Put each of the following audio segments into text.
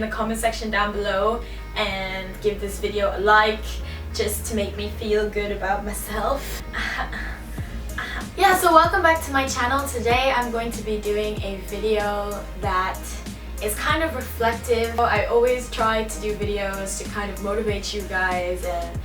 the comment section down below and give this video a like just to make me feel good about myself. Yeah, so welcome back to my channel. Today I'm going to be doing a video that is kind of reflective. I always try to do videos to kind of motivate you guys and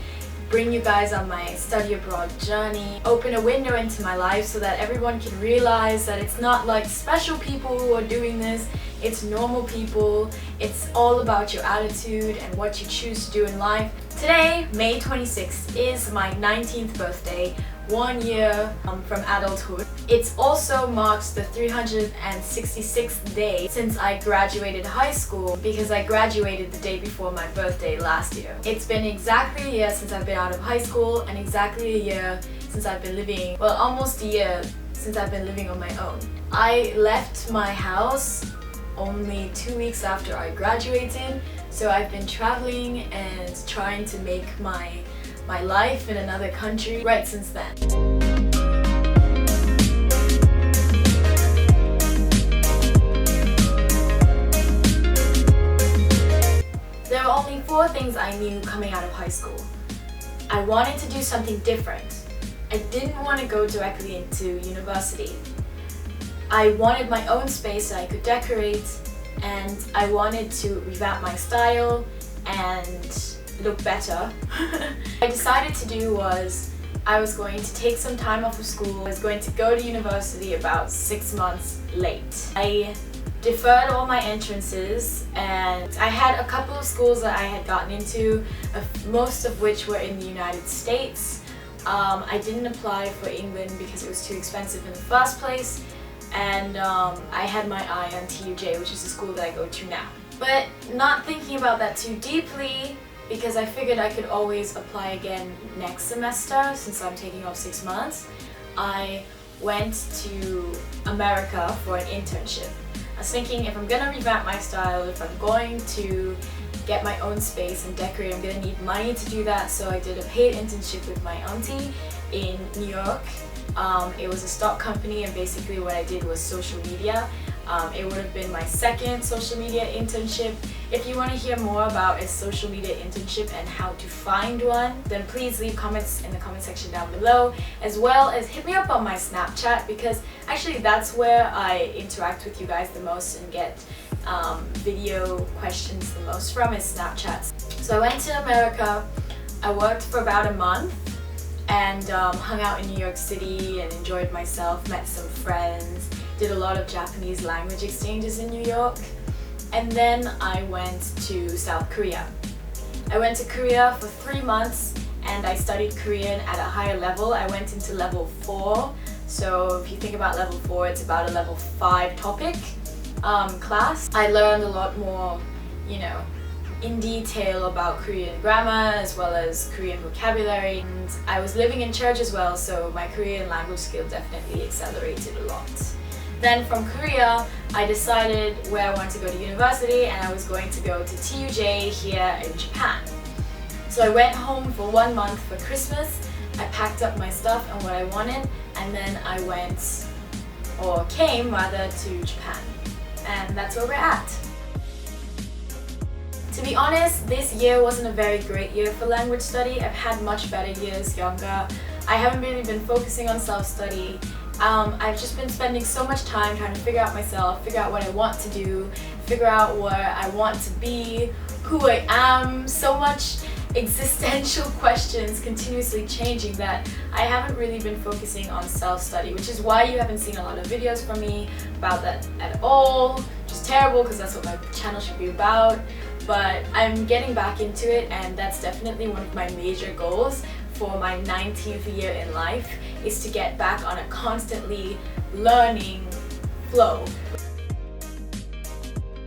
bring you guys on my study abroad journey, open a window into my life so that everyone can realize that it's not like special people who are doing this, it's normal people. It's all about your attitude and what you choose to do in life. Today, May 26th, is my 19th birthday, 1 year from adulthood. It also marks the 366th day since I graduated high school, because I graduated the day before my birthday last year. It's been exactly a year since I've been out of high school and exactly a year since I've been living, well, almost a year since I've been living on my own. I left my house only 2 weeks after I graduated, so I've been traveling and trying to make my life in another country right since then. There were only 4 things I knew coming out of high school. I wanted to do something different. I didn't want to go directly into university. I wanted my own space that I could decorate, and I wanted to revamp my style and look better. What I decided to do was I was going to take some time off of school. I was going to go to university about 6 months late. I deferred all my entrances, and I had a couple of schools that I had gotten into, most of which were in the United States. I didn't apply for England because it was too expensive in the first place, and I had my eye on TUJ, which is the school that I go to now. But not thinking about that too deeply, because I figured I could always apply again next semester since I'm taking off 6 months, I went to America for an internship. I was thinking, if I'm gonna revamp my style, if I'm going to get my own space and decorate, I'm gonna need money to do that, so I did a paid internship with my auntie in New York. It was a stock company, and basically what I did was social media. It would have been my second social media internship. If you want to hear more about a social media internship and how to find one, then please leave comments in the comment section down below, as well as hit me up on my Snapchat, because actually that's where I interact with you guys the most and get video questions the most from, is Snapchat. So I went to America. I worked for about a month and hung out in New York City and enjoyed myself, met some friends, did a lot of Japanese language exchanges in New York, and then I went to South Korea. I went to Korea for 3 months and I studied Korean at a higher level. I went into level 4, so if you think about level 4, it's about a level 5 topic class. I learned a lot more, you know, in detail about Korean grammar as well as Korean vocabulary, and I was living in church as well, so my Korean language skill definitely accelerated a lot. Then from Korea, I decided where I wanted to go to university, and I was going to go to TUJ here in Japan. So I went home for 1 month for Christmas. I packed up my stuff and what I wanted, and then I went, or came rather, to Japan. And that's where we're at. To be honest, this year wasn't a very great year for language study. I've had much better years younger. I haven't really been focusing on self-study. I've just been spending so much time trying to figure out myself, figure out what I want to do, figure out where I want to be, who I am, so much existential questions continuously changing that I haven't really been focusing on self-study, which is why you haven't seen a lot of videos from me about that at all, which is terrible because that's what my channel should be about. But I'm getting back into it, and that's definitely one of my major goals for my 19th year in life, is to get back on a constantly learning flow.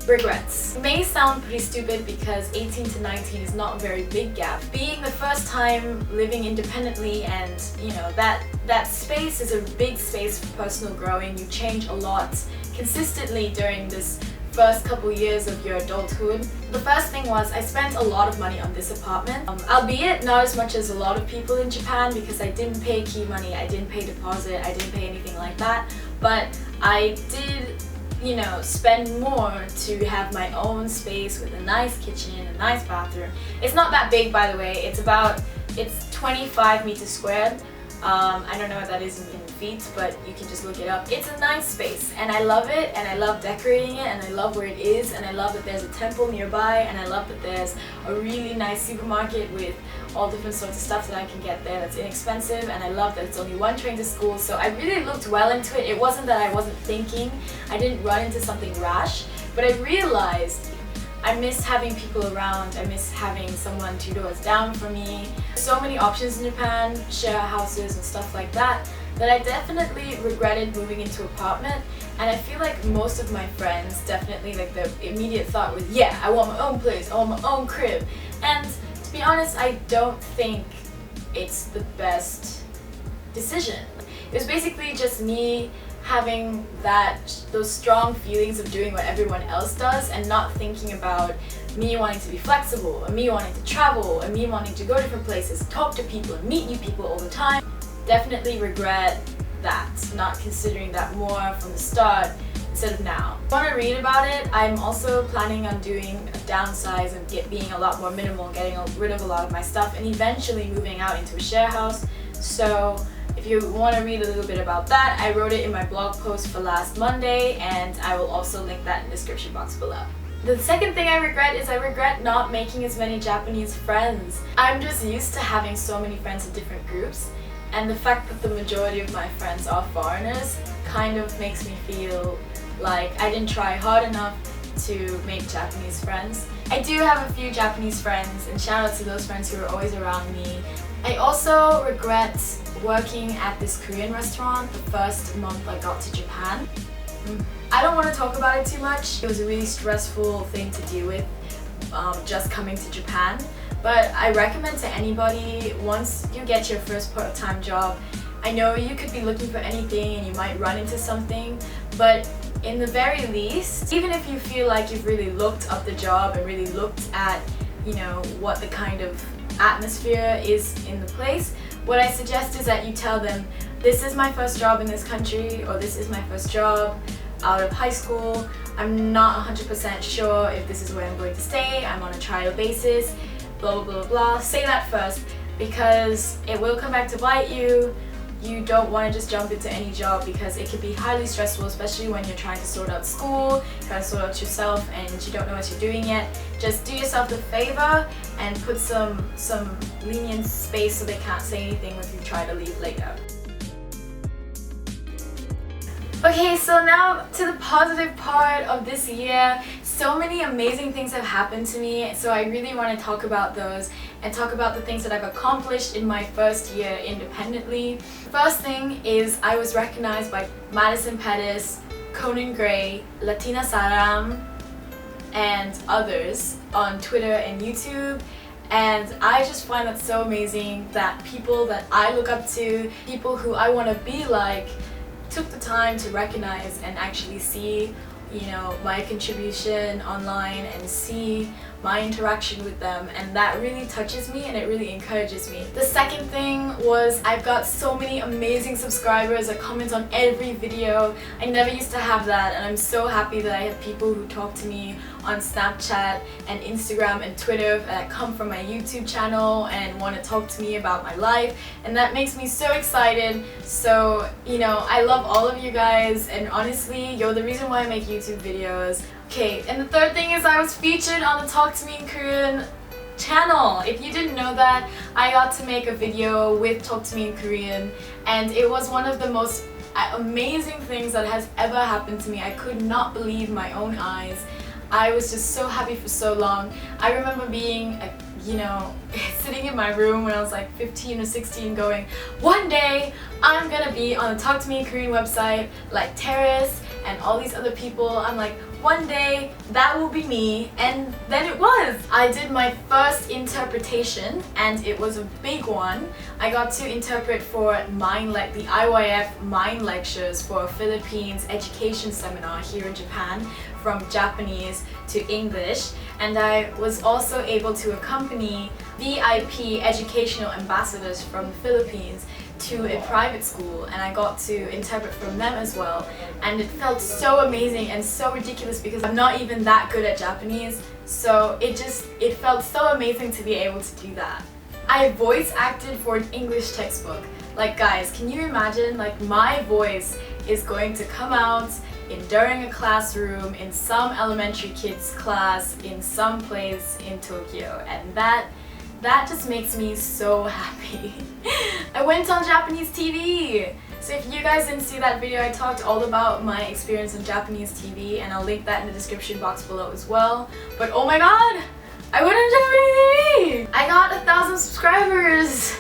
Regrets. It may sound pretty stupid because 18 to 19 is not a very big gap. Being the first time living independently, and you know, that space is a big space for personal growing. You change a lot consistently during this first couple years of your adulthood. The first thing was I spent a lot of money on this apartment, albeit not as much as a lot of people in Japan, because I didn't pay key money, I didn't pay deposit, I didn't pay anything like that, but I did, spend more to have my own space with a nice kitchen, a nice bathroom. It's not that big, by the way. It's 25 meters squared. I don't know what that is in feet, but you can just look it up. It's a nice space and I love it, and I love decorating it, and I love where it is, and I love that there's a temple nearby, and I love that there's a really nice supermarket with all different sorts of stuff that I can get there that's inexpensive, and I love that it's only one train to school. So I really looked well into it. It wasn't that I wasn't thinking. I didn't run into something rash, but I realized I miss having people around. I miss having someone 2 doors down from me. So many options in Japan, share houses and stuff like that, that I definitely regretted moving into an apartment. And I feel like most of my friends definitely, like, the immediate thought was, yeah, I want my own place, I want my own crib. And to be honest, I don't think it's the best decision. It was basically just me having those strong feelings of doing what everyone else does and not thinking about me wanting to be flexible, and me wanting to travel, and me wanting to go different places, talk to people and meet new people all the time. Definitely regret that, not considering that more from the start instead of now. If you want to read about it, I'm also planning on doing a downsize and being a lot more minimal, getting rid of a lot of my stuff, and eventually moving out into a share house. So if you want to read a little bit about that, I wrote it in my blog post for last Monday, and I will also link that in the description box below. The second thing I regret is I regret not making as many Japanese friends. I'm just used to having so many friends in different groups, and the fact that the majority of my friends are foreigners kind of makes me feel like I didn't try hard enough to make Japanese friends. I do have a few Japanese friends, and shout out to those friends who are always around me. I also regret working at this Korean restaurant the first month I got to Japan. I don't want to talk about it too much. It was a really stressful thing to deal with, just coming to Japan. But I recommend to anybody, once you get your first part-time job, I know you could be looking for anything and you might run into something, but in the very least, even if you feel like you've really looked up the job and really looked at, what the kind of atmosphere is in the place, what I suggest is that you tell them, this is my first job in this country, or this is my first job out of high school. I'm not 100% sure if this is where I'm going to stay. I'm on a trial basis, blah blah blah blah. Say that first, because it will come back to bite you. You don't want to just jump into any job because it can be highly stressful, especially when you're trying to sort out school, trying to sort out yourself, and you don't know what you're doing yet. Just do yourself the favor and put some lenient space so they can't say anything if you try to leave later. Okay, so now to the positive part of this year. So many amazing things have happened to me, so I really want to talk about those and talk about the things that I've accomplished in my first year independently. First thing is I was recognized by Madison Pettis, Conan Gray, Latina Saram, and others on Twitter and YouTube. And I just find that so amazing that people that I look up to, people who I want to be like, took the time to recognize and actually see my contribution online and see my interaction with them, and that really touches me and it really encourages me. The second thing was I've got so many amazing subscribers that comment on every video. I never used to have that, and I'm so happy that I have people who talk to me on Snapchat and Instagram and Twitter that come from my YouTube channel and want to talk to me about my life, and that makes me so excited. So I love all of you guys, and honestly, you're the reason why I make YouTube videos. Okay, and the third thing is I was featured on the Talk to Me in Korean channel. If you didn't know that, I got to make a video with Talk to Me in Korean, and it was one of the most amazing things that has ever happened to me. I could not believe my own eyes. I was just so happy for so long. I remember being sitting in my room when I was like 15 or 16 going, one day I'm gonna be on the Talk to Me in Korean website like Terrace and all these other people. I'm like, one day that will be me, and then it was. I did my first interpretation, and it was a big one. I got to interpret for the IYF Mind Lectures for a Philippines education seminar here in Japan, from Japanese to English, and I was also able to accompany VIP educational ambassadors from the Philippines to a private school and I got to interpret from them as well, and it felt so amazing and so ridiculous because I'm not even that good at Japanese, so it felt so amazing to be able to do that. I voice acted for an English textbook. Like guys, can you imagine, like my voice is going to come out during a classroom in some elementary kids class in some place in Tokyo, and that just makes me so happy. I went on Japanese TV! So if you guys didn't see that video, I talked all about my experience on Japanese TV, and I'll link that in the description box below as well. But oh my god! I went on Japanese TV! I got 1,000 subscribers!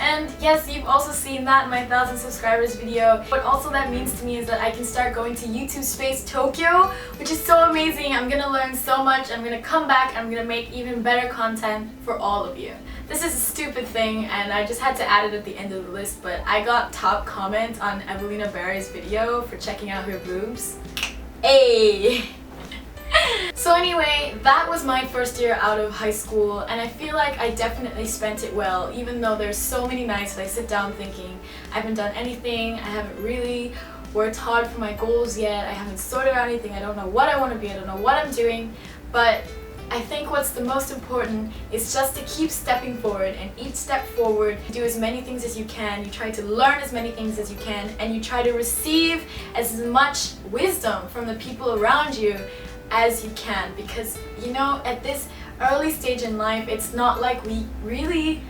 And yes, you've also seen that in my 1,000 subscribers video. What also that means to me is that I can start going to YouTube Space Tokyo, which is so amazing. I'm gonna learn so much. I'm gonna come back. I'm gonna make even better content for all of you. This is a stupid thing, and I just had to add it at the end of the list, but I got top comment on Evelina Barry's video for checking out her boobs. Hey! So anyway, that was my first year out of high school, and I feel like I definitely spent it well, even though there's so many nights that I sit down thinking I haven't done anything, I haven't really worked hard for my goals yet, I haven't sorted out anything, I don't know what I want to be, I don't know what I'm doing, but I think what's the most important is just to keep stepping forward, and each step forward, you do as many things as you can, you try to learn as many things as you can, and you try to receive as much wisdom from the people around you as you can, because you know, at this early stage in life, it's not like we really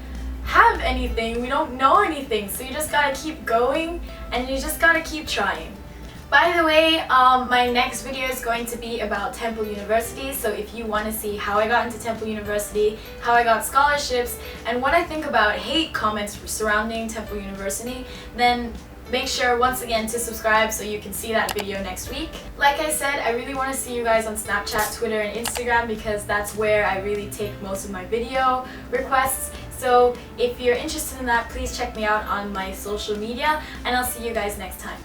have anything, we don't know anything, so you just gotta keep going and you just gotta keep trying. By the way, my next video is going to be about Temple University, so if you want to see how I got into Temple University, how I got scholarships, and what I think about hate comments surrounding Temple University, then make sure once again to subscribe so you can see that video next week. Like I said, I really want to see you guys on Snapchat, Twitter, and Instagram because that's where I really take most of my video requests. So if you're interested in that, please check me out on my social media, and I'll see you guys next time.